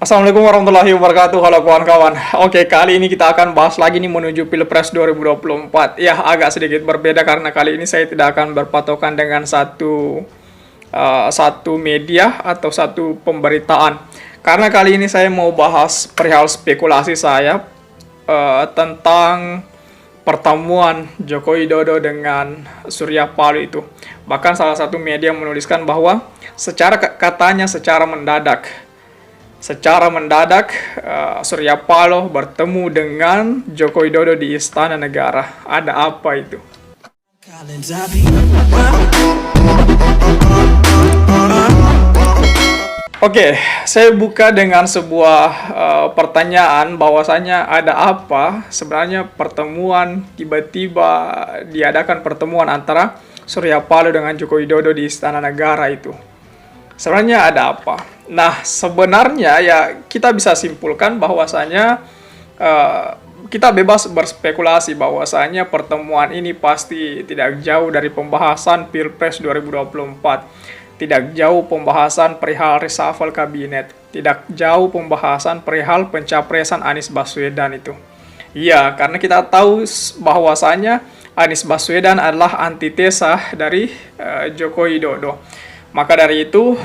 Assalamualaikum warahmatullahi wabarakatuh. Halo kawan-kawan. Oke, kali ini kita akan bahas lagi nih menuju Pilpres 2024. Ya, agak sedikit berbeda karena kali ini saya tidak akan berpatokan dengan satu media atau satu pemberitaan. Karena kali ini saya mau bahas perihal spekulasi saya tentang pertemuan Joko Widodo dengan Surya Paloh itu. Bahkan salah satu media menuliskan bahwa katanya secara mendadak Surya Paloh bertemu dengan Joko Widodo di Istana Negara. Ada apa itu? Oke, saya buka dengan sebuah pertanyaan bahwasanya ada apa sebenarnya pertemuan tiba-tiba diadakan pertemuan antara Surya Paloh dengan Joko Widodo di Istana Negara itu. Sebenarnya ada apa? Nah, sebenarnya ya kita bisa simpulkan bahwasanya kita bebas berspekulasi bahwasanya pertemuan ini pasti tidak jauh dari pembahasan Pilpres 2024. Tidak jauh pembahasan perihal reshuffle kabinet. Tidak jauh pembahasan perihal pencapresan Anies Baswedan itu. Iya, karena kita tahu bahwasanya Anies Baswedan adalah antitesa dari Joko Widodo. Maka dari itu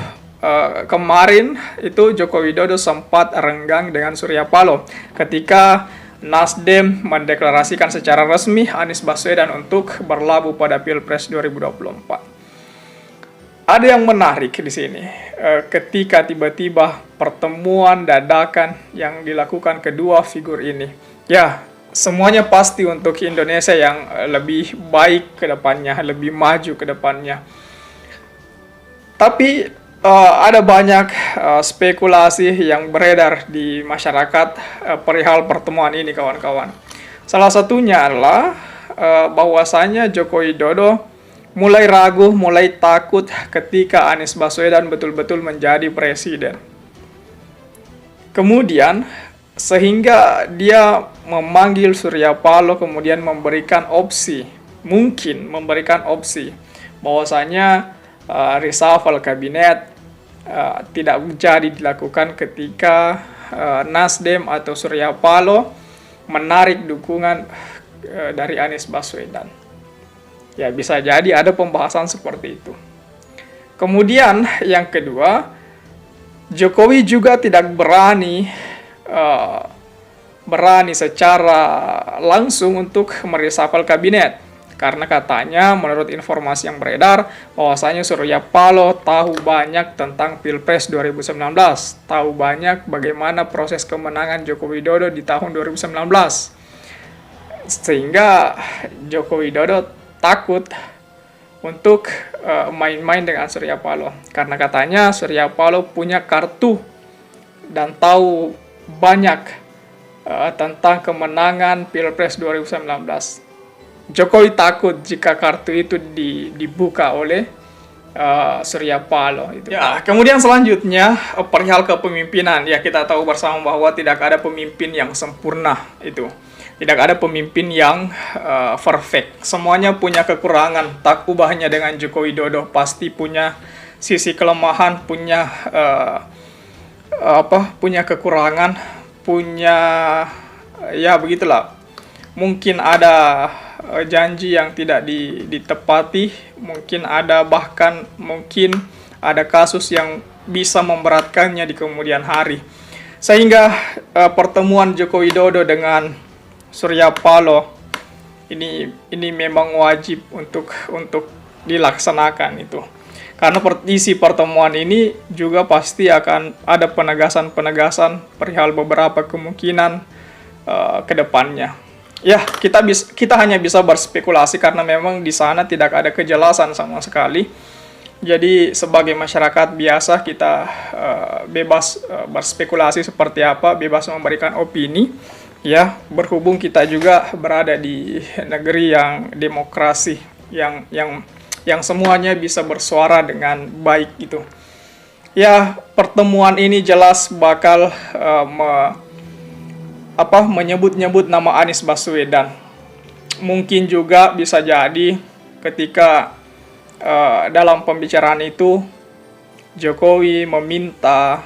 kemarin itu Joko Widodo sempat renggang dengan Surya Paloh ketika Nasdem mendeklarasikan secara resmi Anies Baswedan untuk berlabuh pada Pilpres 2024. Ada yang menarik di sini ketika tiba-tiba pertemuan dadakan yang dilakukan kedua figur ini. Ya, semuanya pasti untuk Indonesia yang lebih baik ke depannya, lebih maju ke depannya. Tapi ada banyak spekulasi yang beredar di masyarakat perihal pertemuan ini, kawan-kawan. Salah satunya adalah bahwasanya Joko Widodo mulai ragu, mulai takut ketika Anies Baswedan betul-betul menjadi presiden. Kemudian, sehingga dia memanggil Surya Paloh kemudian mungkin memberikan opsi bahwasanya reshuffle kabinet tidak jadi dilakukan ketika Nasdem atau Surya Paloh menarik dukungan dari Anies Baswedan. Ya, bisa jadi ada pembahasan seperti itu. Kemudian yang kedua, Jokowi juga tidak berani secara langsung untuk mereshuffle kabinet. Karena katanya menurut informasi yang beredar bahwasanya Surya Paloh tahu banyak tentang Pilpres 2019, tahu banyak bagaimana proses kemenangan Joko Widodo di tahun 2019. Sehingga Joko Widodo takut untuk main-main dengan Surya Paloh. Karena katanya Surya Paloh punya kartu dan tahu banyak tentang kemenangan Pilpres 2019. Jokowi takut jika kartu itu dibuka oleh Surya Paloh itu. Ya, kemudian selanjutnya perihal kepemimpinan. Ya, kita tahu bersama bahwa tidak ada pemimpin yang sempurna itu. Tidak ada pemimpin yang perfect. Semuanya punya kekurangan. Tak ubahnya dengan Joko Widodo pasti punya sisi kelemahan, punya kekurangan, ya begitulah. Mungkin ada janji yang tidak ditepati, mungkin ada kasus yang bisa memberatkannya di kemudian hari. Sehingga pertemuan Joko Widodo dengan Surya Paloh ini memang wajib untuk dilaksanakan itu. Karena isi pertemuan ini juga pasti akan ada penegasan perihal beberapa kemungkinan ke depannya. Ya, kita hanya bisa berspekulasi karena memang di sana tidak ada kejelasan sama sekali. Jadi sebagai masyarakat biasa kita bebas berspekulasi seperti apa, bebas memberikan opini. Ya, berhubung kita juga berada di negeri yang demokrasi, yang semuanya bisa bersuara dengan baik gitu. Ya, pertemuan ini jelas bakal menyebut-nyebut nama Anies Baswedan. Mungkin juga bisa jadi ketika dalam pembicaraan itu Jokowi meminta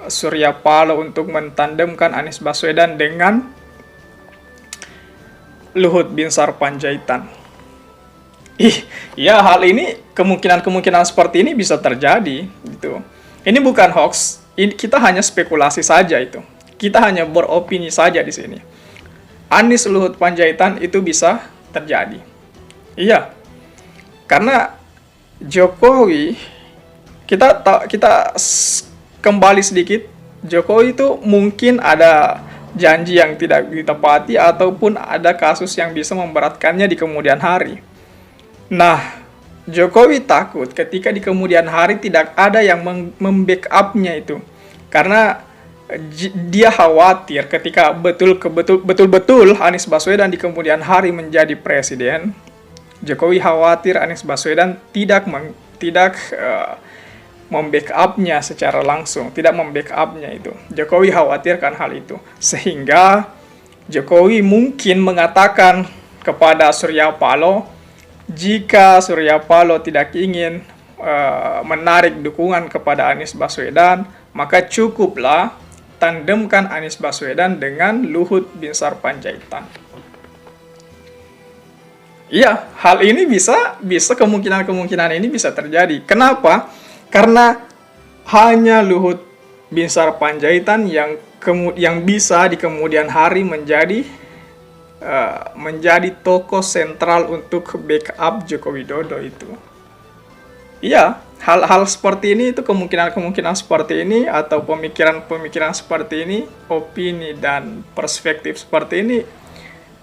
Surya Paloh untuk mentandemkan Anies Baswedan dengan Luhut Binsar Panjaitan. Ya, hal ini kemungkinan seperti ini bisa terjadi gitu. Ini bukan hoax, kita hanya spekulasi saja itu. Kita hanya beropini saja di sini. Anies Luhut Panjaitan itu bisa terjadi. Iya. Karena Jokowi, kita kembali sedikit, Jokowi itu mungkin ada janji yang tidak ditepati ataupun ada kasus yang bisa memberatkannya di kemudian hari. Nah, Jokowi takut ketika di kemudian hari tidak ada yang membackup-nya itu. Karena dia khawatir ketika betul-betul Anies Baswedan di kemudian hari menjadi presiden, Jokowi khawatir Anies Baswedan tidak membackup-nya secara langsung, tidak membackup-nya itu. Jokowi khawatirkan hal itu. Sehingga Jokowi mungkin mengatakan kepada Surya Paloh, jika Surya Paloh tidak ingin menarik dukungan kepada Anies Baswedan, maka cukuplah tandemkan Anies Baswedan dengan Luhut Binsar Panjaitan. Iya, hal ini bisa kemungkinan ini bisa terjadi. Kenapa? Karena hanya Luhut Binsar Panjaitan yang bisa di kemudian hari menjadi tokoh sentral untuk backup Joko Widodo itu. Iya, hal seperti ini itu kemungkinan seperti ini atau pemikiran seperti ini, opini dan perspektif seperti ini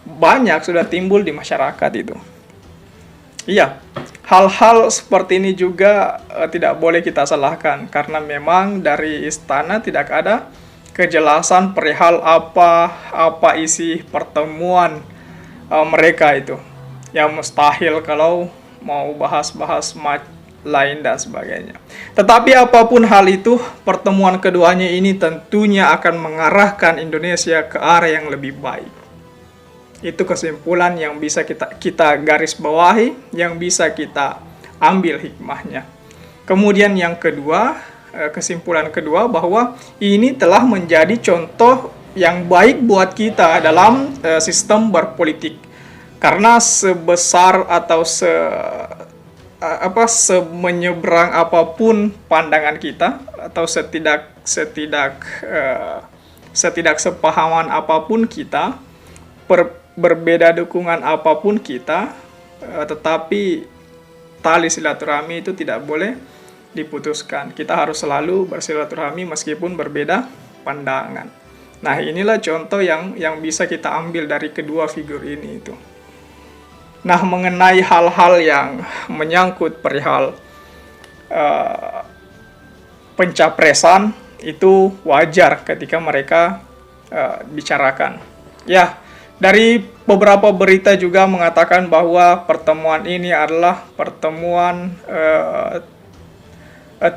banyak sudah timbul di masyarakat itu. Iya, hal-hal seperti ini juga tidak boleh kita salahkan karena memang dari istana tidak ada kejelasan perihal apa isi pertemuan mereka itu. Yang mustahil kalau mau bahas-bahas lain dan sebagainya. Tetapi apapun hal itu, pertemuan keduanya ini tentunya akan mengarahkan Indonesia ke arah yang lebih baik. Itu kesimpulan yang bisa kita garis bawahi, yang bisa kita ambil hikmahnya. Kemudian yang kedua, kesimpulan kedua bahwa ini telah menjadi contoh yang baik buat kita dalam sistem berpolitik. Karena sebesar atau semenyeberang apapun pandangan kita atau setidak sepahaman apapun kita, berbeda dukungan apapun kita, tetapi tali silaturahmi itu tidak boleh diputuskan. Kita harus selalu bersilaturahmi meskipun berbeda pandangan. Nah, inilah contoh yang bisa kita ambil dari kedua figur ini itu. Nah, mengenai hal-hal yang menyangkut perihal pencapresan, itu wajar ketika mereka bicarakan. Ya, dari beberapa berita juga mengatakan bahwa pertemuan ini adalah pertemuan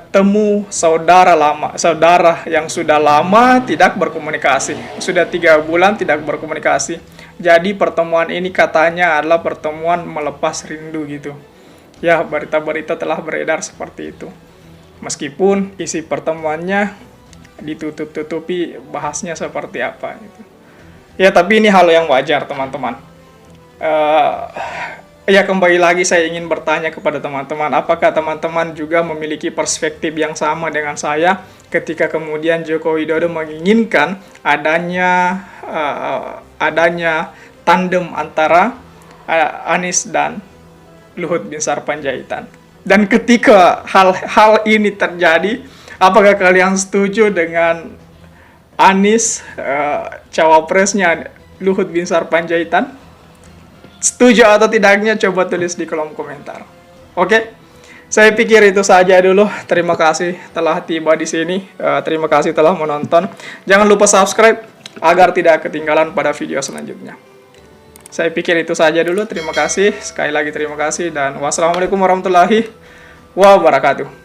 temu saudara yang sudah lama tidak berkomunikasi, sudah 3 bulan tidak berkomunikasi. Jadi pertemuan ini katanya adalah pertemuan melepas rindu gitu. Ya, berita-berita telah beredar seperti itu. Meskipun isi pertemuannya ditutup-tutupi bahasnya seperti apa gitu. Ya, tapi ini hal yang wajar, teman-teman. Ya, kembali lagi saya ingin bertanya kepada teman-teman, apakah teman-teman juga memiliki perspektif yang sama dengan saya ketika kemudian Joko Widodo menginginkan adanya tandem antara Anies dan Luhut Binsar Panjaitan. Dan ketika hal ini terjadi, apakah kalian setuju dengan Anies cawapresnya Luhut Binsar Panjaitan? Setuju atau tidaknya coba tulis di kolom komentar. Oke, saya pikir itu saja dulu. Terima kasih telah tiba di sini. Terima kasih telah menonton. Jangan lupa subscribe agar tidak ketinggalan pada video selanjutnya. Saya pikir itu saja dulu. Terima kasih. Sekali lagi terima kasih dan wassalamualaikum warahmatullahi wabarakatuh.